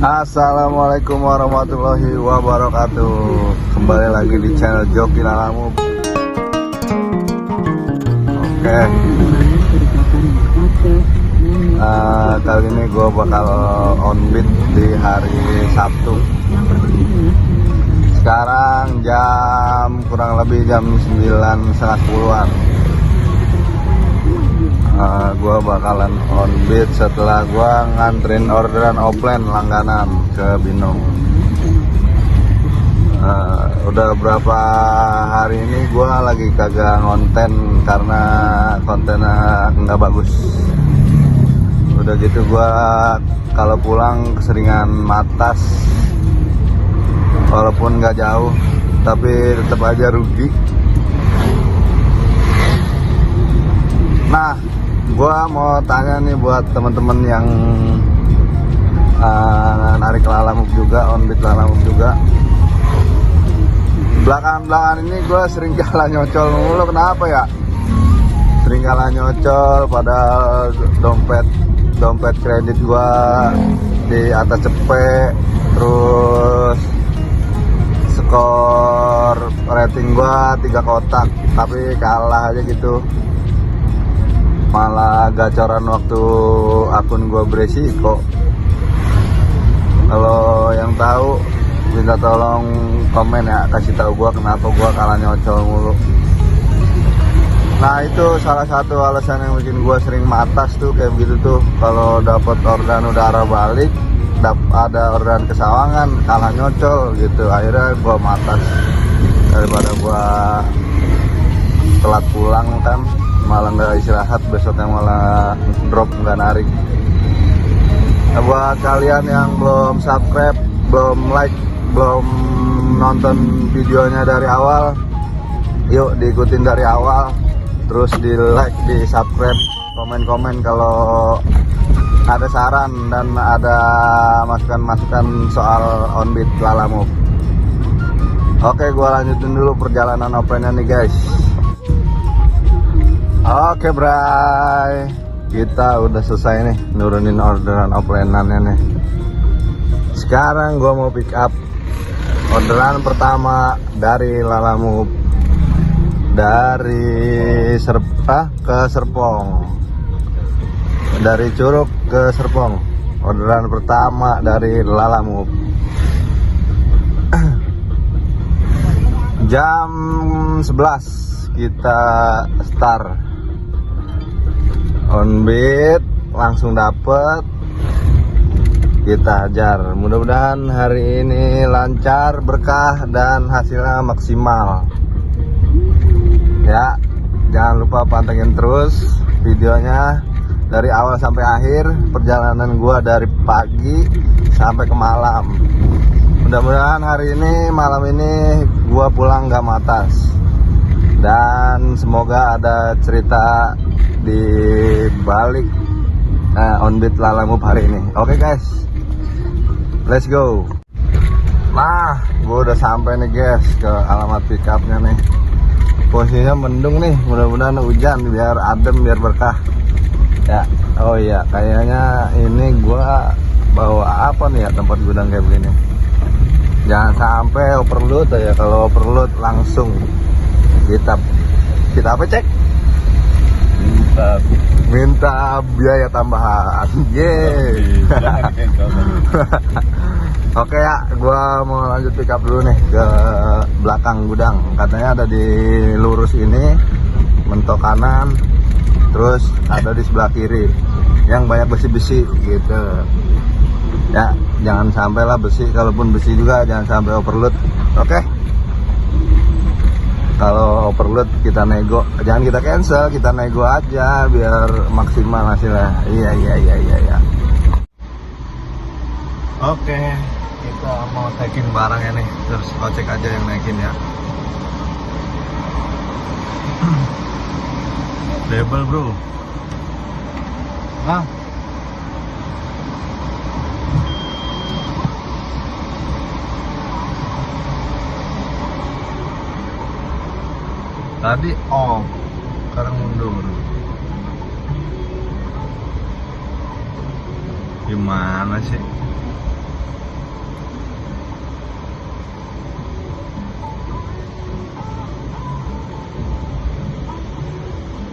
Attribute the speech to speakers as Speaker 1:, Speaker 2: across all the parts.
Speaker 1: Assalamualaikum warahmatullahi wabarakatuh. Kembali lagi di channel Joki Lalamove. Oke. Kali ini gue bakal on beat di hari Sabtu. Sekarang kurang lebih jam 9:30-an. Gue bakalan on beat setelah gue nganterin orderan offline langganan ke Binong. Udah berapa hari ini gue lagi kagak ngonten karena kontennya nggak bagus. Udah gitu gue kalau pulang keseringan matas, walaupun nggak jauh tapi tetap aja rugi. Nah, gua mau tanya nih buat teman-teman yang narik Lalamove juga, on beat Lalamove juga. Belakangan ini gua sering kalah nyocol mulu, kenapa ya? Sering kalah nyocol, padahal dompet kredit gua di atas cepet, terus skor rating gua 3 kotak, tapi kalah aja gitu. Malah gacoran waktu akun gue beresiko. Kalau yang tahu minta tolong komen ya, kasih tahu gue kenapa gue kalah nyocol mulu. Nah, itu salah satu alasan yang bikin gue sering matas tuh kayak begitu tuh. Kalau dapat orderan udah arah balik, ada orderan ke Sawangan, kalah nyocol gitu. Akhirnya gue matas daripada gue telat pulang kan, malah nggak istirahat, besoknya malah drop, nggak narik. Nah, buat kalian yang belum subscribe, belum like, belum nonton videonya dari awal, yuk diikutin dari awal, terus di like, di subscribe, komen-komen kalau ada saran dan ada masukan-masukan soal on beat Lalamove. Oke, gua lanjutin dulu perjalanan offline-nya nih guys. Oke bray, kita udah selesai nih nurunin orderan offline-annya nih. Sekarang gua mau pick up orderan pertama dari Lalamove, dari ke Serpong, dari Curug ke Serpong. Orderan pertama dari Lalamove. Jam 11 kita start on beat, langsung dapet, kita hajar. Mudah-mudahan hari ini lancar, berkah, dan hasilnya maksimal ya. Jangan lupa pantengin terus videonya dari awal sampai akhir, perjalanan gua dari pagi sampai ke malam. Mudah-mudahan hari ini, malam ini gua pulang gak matas, dan semoga ada cerita di balik on beat Lalamove hari ini. Oke guys, let's go. Nah, gue udah sampai nih guys ke alamat pickupnya nih. Posisinya mendung nih, mudah-mudahan hujan biar adem, biar berkah ya. Oh iya, kayaknya ini gue bawa apa nih ya, tempat gudang kayak begini. Jangan sampai overload ya. Kalau overload langsung kita apa cek? Minta biaya tambahan. Oke ya, gua mau lanjut pick up dulu nih ke belakang gudang. Katanya ada di lurus ini, mentok kanan, terus ada di sebelah kiri yang banyak besi-besi gitu ya. Jangan sampai lah besi, kalaupun besi juga jangan sampai overload. Oke, kalau overload kita nego, jangan kita cancel, kita nego aja biar maksimal hasilnya. Iya. Oke, kita mau naikin barangnya nih, terus ojek aja yang naikin ya. Label bro. Nah, tadi off, sekarang mundur. Gimana sih?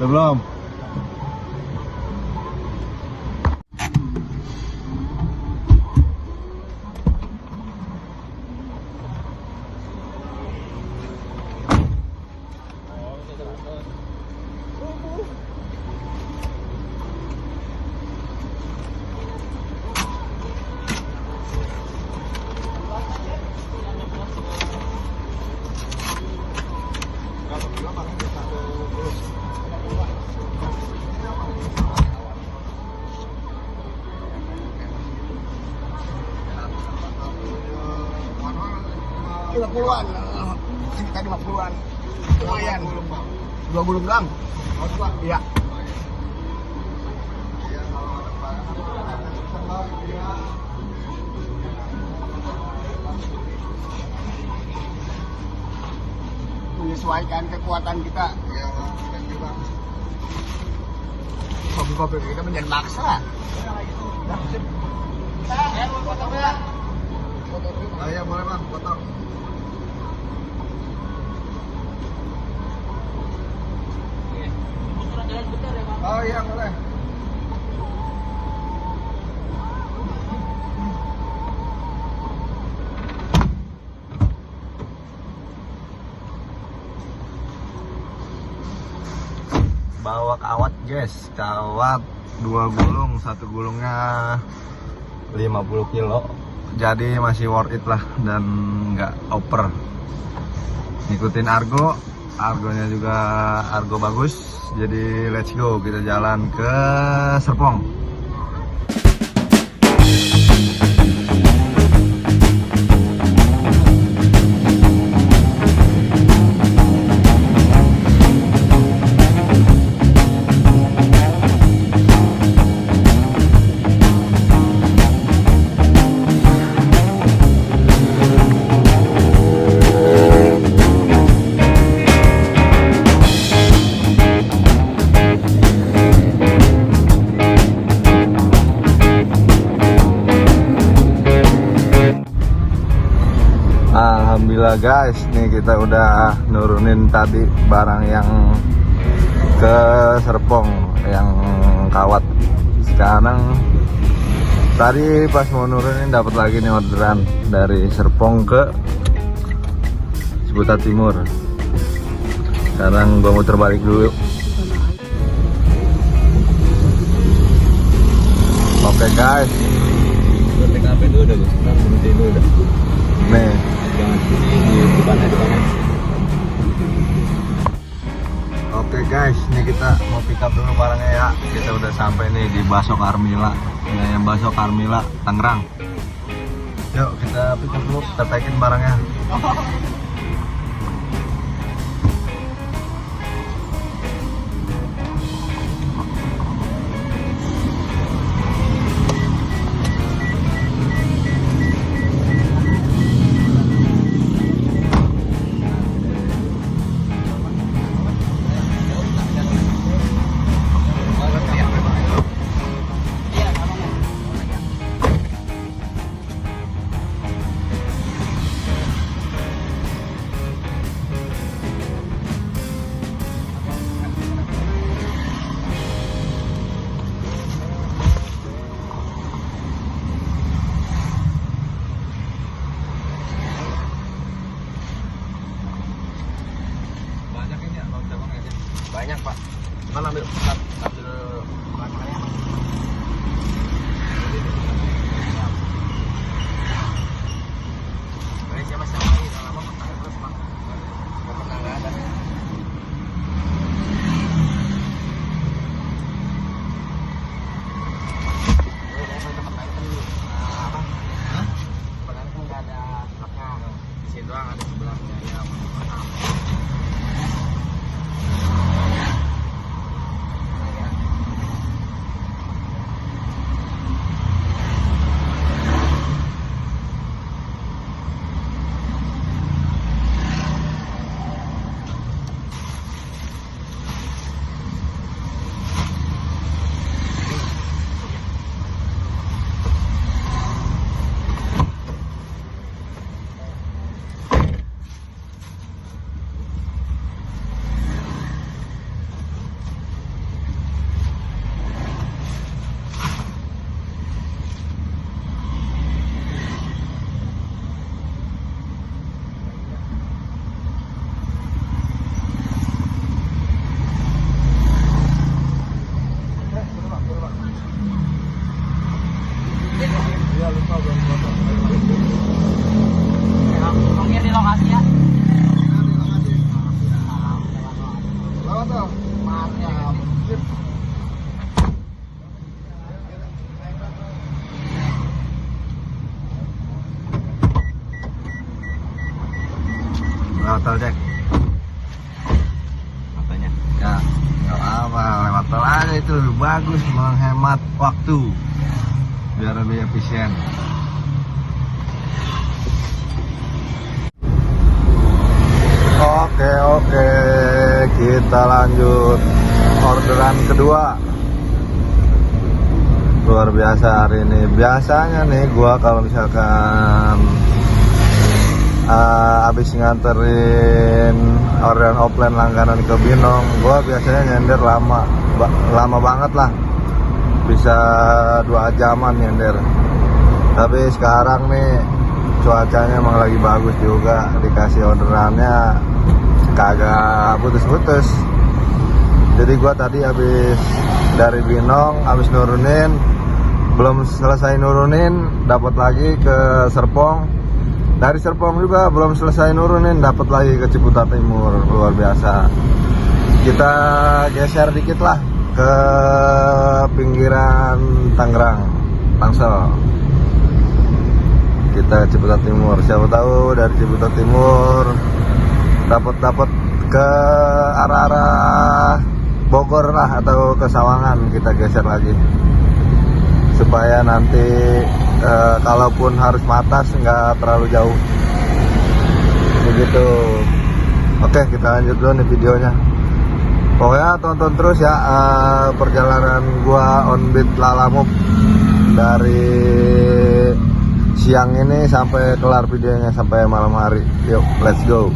Speaker 1: Udah belum?
Speaker 2: Lima puluhan, sekitar 50-an, lumayan. 20 gram. Iya. Menyesuaikan kekuatan kita. Kopi-kopi kita menjadi maksa.
Speaker 1: Oh iya boleh bang, foto. Oh iya boleh. Bawa kawat guys, kawat 2 gulung, 1 gulungnya 50 kilo. Jadi masih worth it lah dan nggak oper. Ngikutin argo, argonya juga argo bagus. Jadi let's go, kita jalan ke Serpong. Alhamdulillah guys, nih kita udah nurunin tadi barang yang ke Serpong, yang kawat. Sekarang tadi pas mau nurunin dapat lagi nih orderan dari Serpong ke Ciputat Timur. Sekarang gua muter balik dulu. Oke guys.
Speaker 2: TKP itu udah gue sekarang berhenti itu udah.
Speaker 1: Nih.
Speaker 2: Jangan di depannya.
Speaker 1: Oke guys, ini kita mau pick up dulu barangnya ya. Kita udah sampai nih di Baso Carmila, yang Baso Carmila, Tangerang. Yuk kita pick up dulu, kita tagin barangnya. tol cek.
Speaker 2: Apanya?
Speaker 1: Ya, nggak apa, lewat tol aja itu lebih bagus, menghemat waktu, biar lebih efisien. Oke, kita lanjut orderan kedua. Luar biasa hari ini. Biasanya nih gua kalau misalkan habis nganterin orderan offline langganan ke Binong, gua biasanya nyender lama banget lah, bisa 2 jaman nyender. Tapi sekarang nih cuacanya emang lagi bagus juga, dikasih orderannya kagak putus-putus. Jadi gua tadi habis dari Binong, habis nurunin, belum selesai nurunin, dapat lagi ke Serpong. Dari Serpong juga belum selesai nurunin, dapat lagi ke Ciputat Timur. Luar biasa. Kita geser dikit lah ke pinggiran Tangerang, Tangsel. Kita Ciputat Timur. Siapa tahu dari Ciputat Timur dapat ke arah-arah Bogor lah, atau ke Sawangan. Kita geser lagi supaya nanti kalaupun harus matas nggak terlalu jauh begitu. Oke, kita lanjut dulu nih videonya. Pokoknya tonton terus ya perjalanan gua on beat Lalamove dari siang ini sampai kelar videonya, sampai malam hari. Yuk, let's go.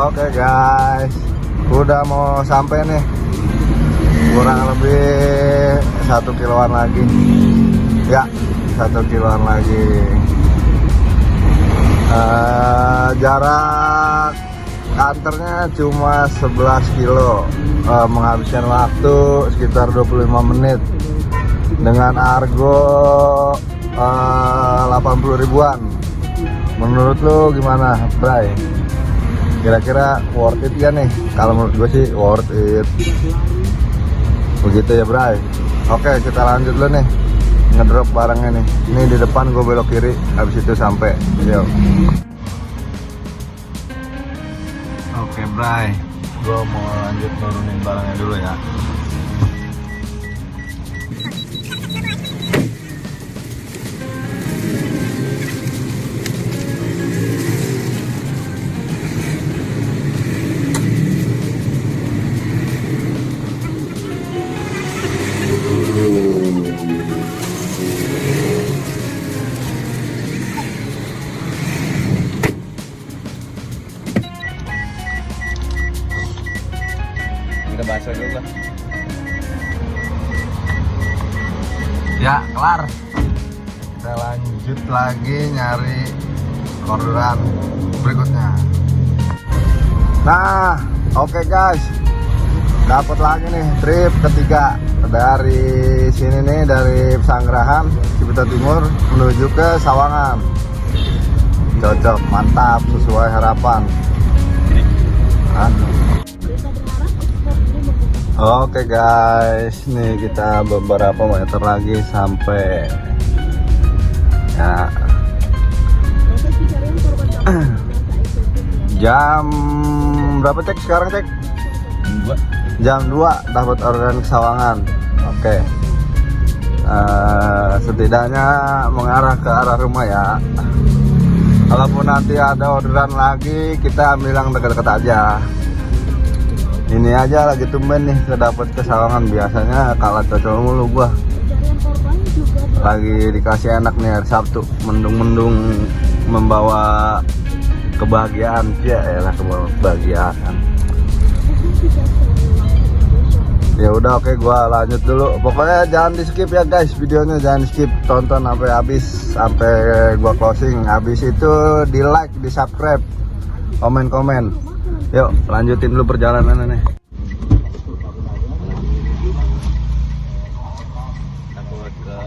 Speaker 1: Oke guys, udah mau sampai nih, kurang lebih 1 kiloan lagi ya, 1 kiloan lagi. Jarak antarnya cuma 11 kilo, menghabiskan waktu sekitar 25 menit dengan argo 80 ribuan. Menurut lu gimana, Bray? Kira-kira worth it ya nih? Kalau menurut gue sih worth it. Begitu ya, Bray. Oke, kita lanjut dulu nih, ngedrop barangnya nih. Ini di depan, gue belok kiri, habis itu sampai. Yuk. Oke, Bray, gue mau lanjut nurunin barangnya dulu ya.
Speaker 2: Kita basah dulu lah.
Speaker 1: Ya, kelar. Kita lanjut lagi nyari orderan berikutnya. Nah, oke guys, dapat lagi nih trip ketiga dari sini nih, dari Pesanggerahan Ciputat Timur menuju ke Sawangan. Cocok, mantap, sesuai harapan. Oke guys, nih kita beberapa meter lagi sampai ya. Jam berapa cek sekarang cek? Jam 2 dapat orderan ke Sawangan. Oke. Setidaknya mengarah ke arah rumah ya. Kalaupun nanti ada orderan lagi, kita ambil yang dekat-dekat aja. Ini aja lagi tumben nih dapat ke Sawangan. Biasanya kalah cocok mulu gua. Lagi dikasih enak nih hari Sabtu, mendung-mendung membawa kebahagiaan. Ya elah, kebahagiaan. Ya udah, oke, gua lanjut dulu. Pokoknya jangan di skip ya guys, videonya jangan di skip, tonton sampai habis, sampai gua closing. Habis itu di like, di subscribe, komen. Yuk lanjutin dulu perjalanannya nih.
Speaker 2: Takut ke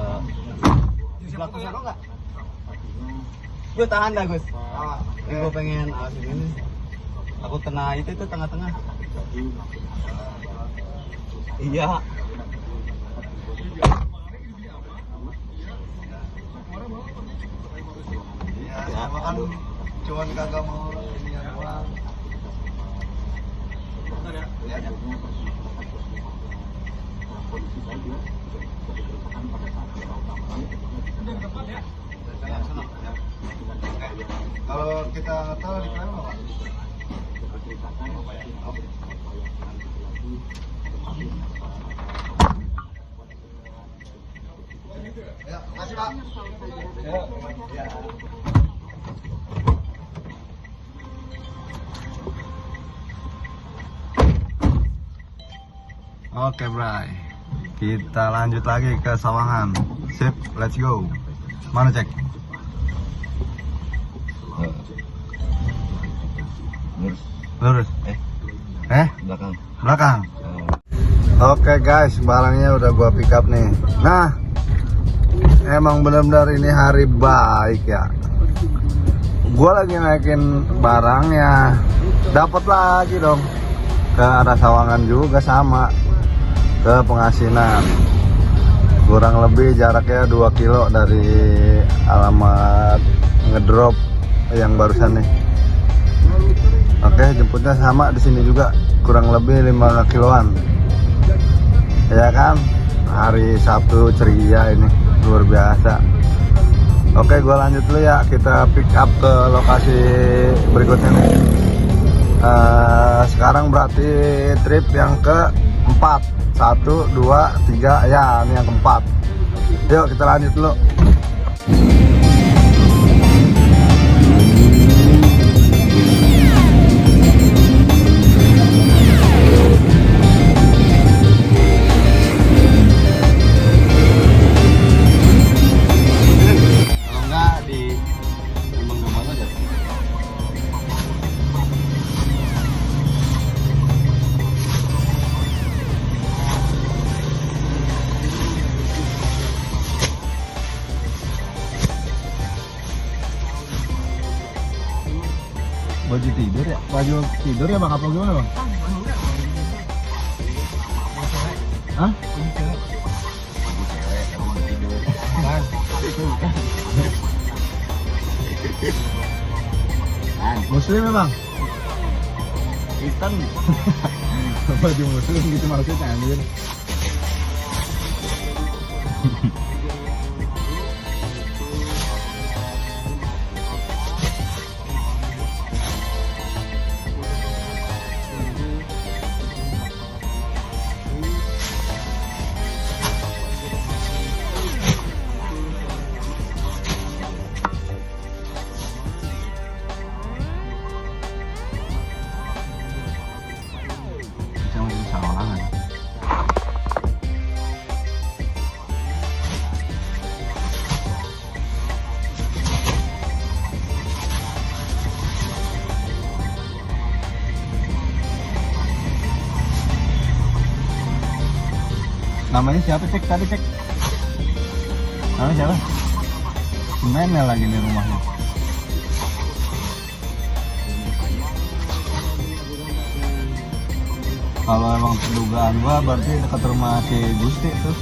Speaker 2: Gue tahan dah Gus. Gue pengen ini. Aku kena itu tengah-tengah. Iya.
Speaker 1: Ya, makan cuman kagak mau ini doang. Ya. Kalau kita ngetel di mana Pak? Ya, makasih Pak. Ya. Oke Bray, kita lanjut lagi ke Sawangan. Sip, let's go. Mana cek? Lurus.
Speaker 2: Belakang.
Speaker 1: Belakang. Oke guys, barangnya udah gua pick up nih. Nah, emang benar-benar ini hari baik ya. Gua lagi naikin barangnya, dapat lagi dong. Ke arah Sawangan juga sama, ke Pengasinan. Kurang lebih jaraknya 2 kilo dari alamat ngedrop yang barusan nih. Oke, jemputnya sama di sini juga, kurang lebih 5 kiloan. Ya kan, hari Sabtu ceria ini, luar biasa. Oke, gue lanjut dulu ya, kita pick up ke lokasi berikutnya nih. Sekarang berarti trip yang keempat. 1, 2, 3, ya ini yang keempat. Yuk kita lanjut dulu. Baju tidur ya? Baju tidur ya Bang? Apa gimana Bang? Hah? Muslim ya Bang?
Speaker 2: Hitam.
Speaker 1: Baju muslim gitu maksudnya anjir. Namanya siapa cek tadi cek? Namanya siapa? Semennya lagi di rumahnya. Kalau emang dugaan gua berarti dekat rumah si Gusti tuh.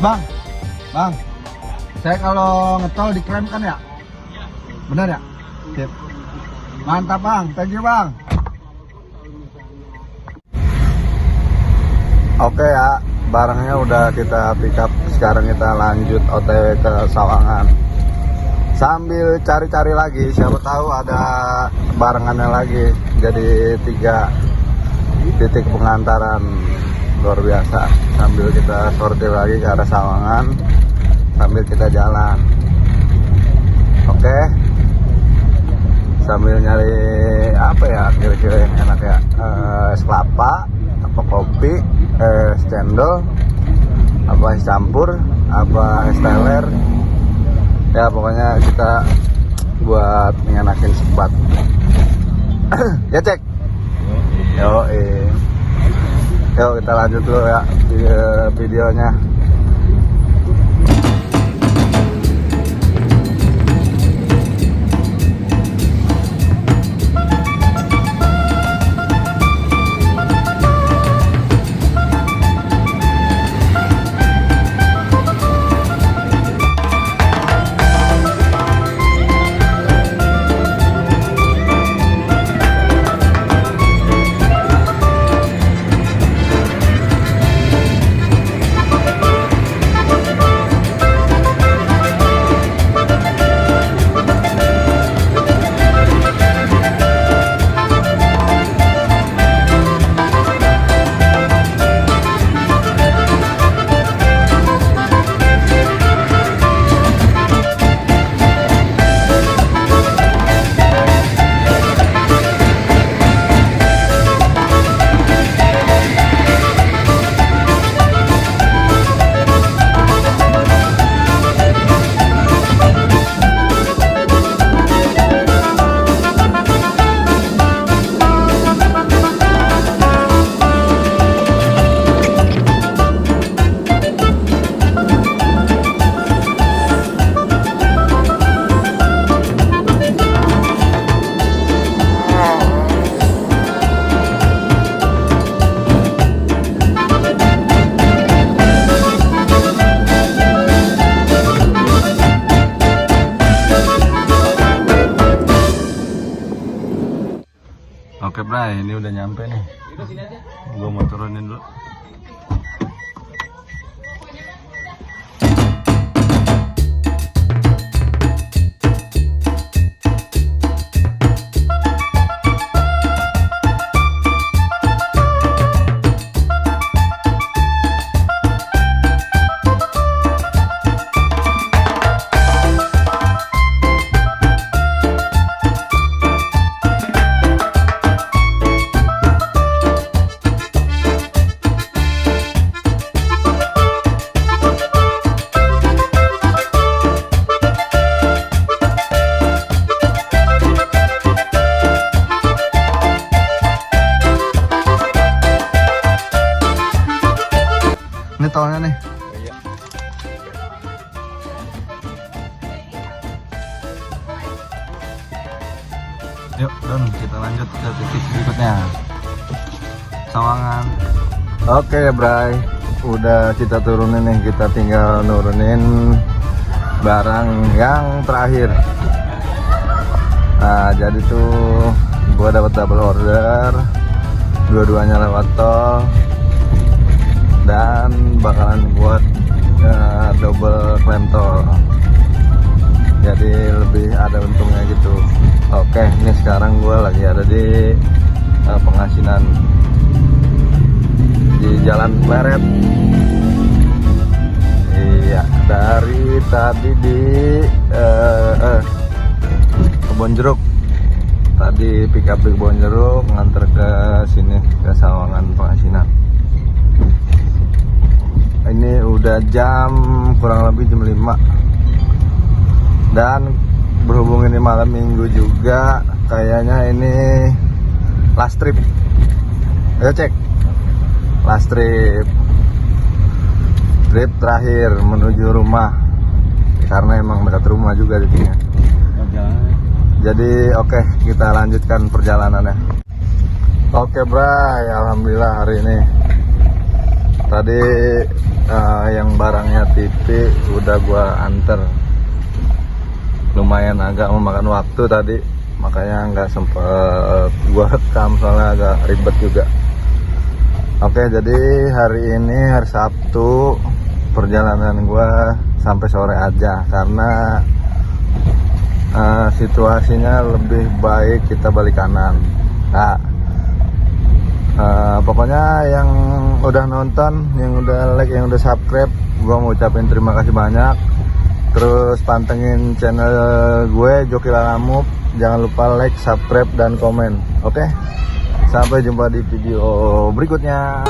Speaker 1: Bang, Bang, saya kalau ngetol diklaim kan ya? Benar ya? Sip. Mantap Bang, thank you Bang. Oke ya, barangnya udah kita pick up. Sekarang kita lanjut OTW ke Sawangan. Sambil cari-cari lagi, siapa tahu ada barangannya lagi. Jadi 3 titik pengantaran, luar biasa. Sambil kita sortir lagi ke arah Sawangan, sambil kita jalan. Oke, sambil nyari apa ya kira-kira yang enak ya, es kelapa, apa kopi, es cendol, apa es campur, apa es teler. Ya pokoknya kita buat ngenakin sebat. Ya cek. Yo Yuk kita lanjut dulu ya videonya. Oke Bray, ini udah nyampe nih. Gua mau turunin dulu. Ini tolnya nih.
Speaker 2: Iya.
Speaker 1: Yuk, Don, kita lanjut ke titik berikutnya. Sawangan. Oke, Bray. Udah kita turunin nih, kita tinggal nurunin barang yang terakhir. Nah, jadi tuh gua dapat double order. Dua-duanya lewat tol. Dan bakalan buat double klaim tol, jadi lebih ada untungnya gitu. Oke, ini sekarang gue lagi ada di Pengasinan di Jalan Pleret. Iya, dari tadi di Kebonjeruk. Tadi pick up di Kebonjeruk nganter ke sini ke Sawangan Pengasinan. Ini udah jam kurang lebih jam 5 dan berhubung ini malam minggu juga, kayaknya ini last trip. Ayo cek last trip terakhir menuju rumah, karena emang dekat rumah juga di sini. Jadi oke, kita lanjutkan perjalanannya. Oke Bray, alhamdulillah hari ini tadi yang barangnya TV udah gua anter. Lumayan agak memakan waktu tadi, makanya nggak sempet gua rekam soalnya agak ribet juga. Oke, jadi hari ini hari Sabtu, perjalanan gua sampai sore aja karena situasinya lebih baik kita balik kanan. Nah, pokoknya yang udah nonton, yang udah like, yang udah subscribe, gue mau ucapin terima kasih banyak. Terus pantengin channel gue Joki Lalamove, jangan lupa like, subscribe, dan komen. Oke, sampai jumpa di video berikutnya.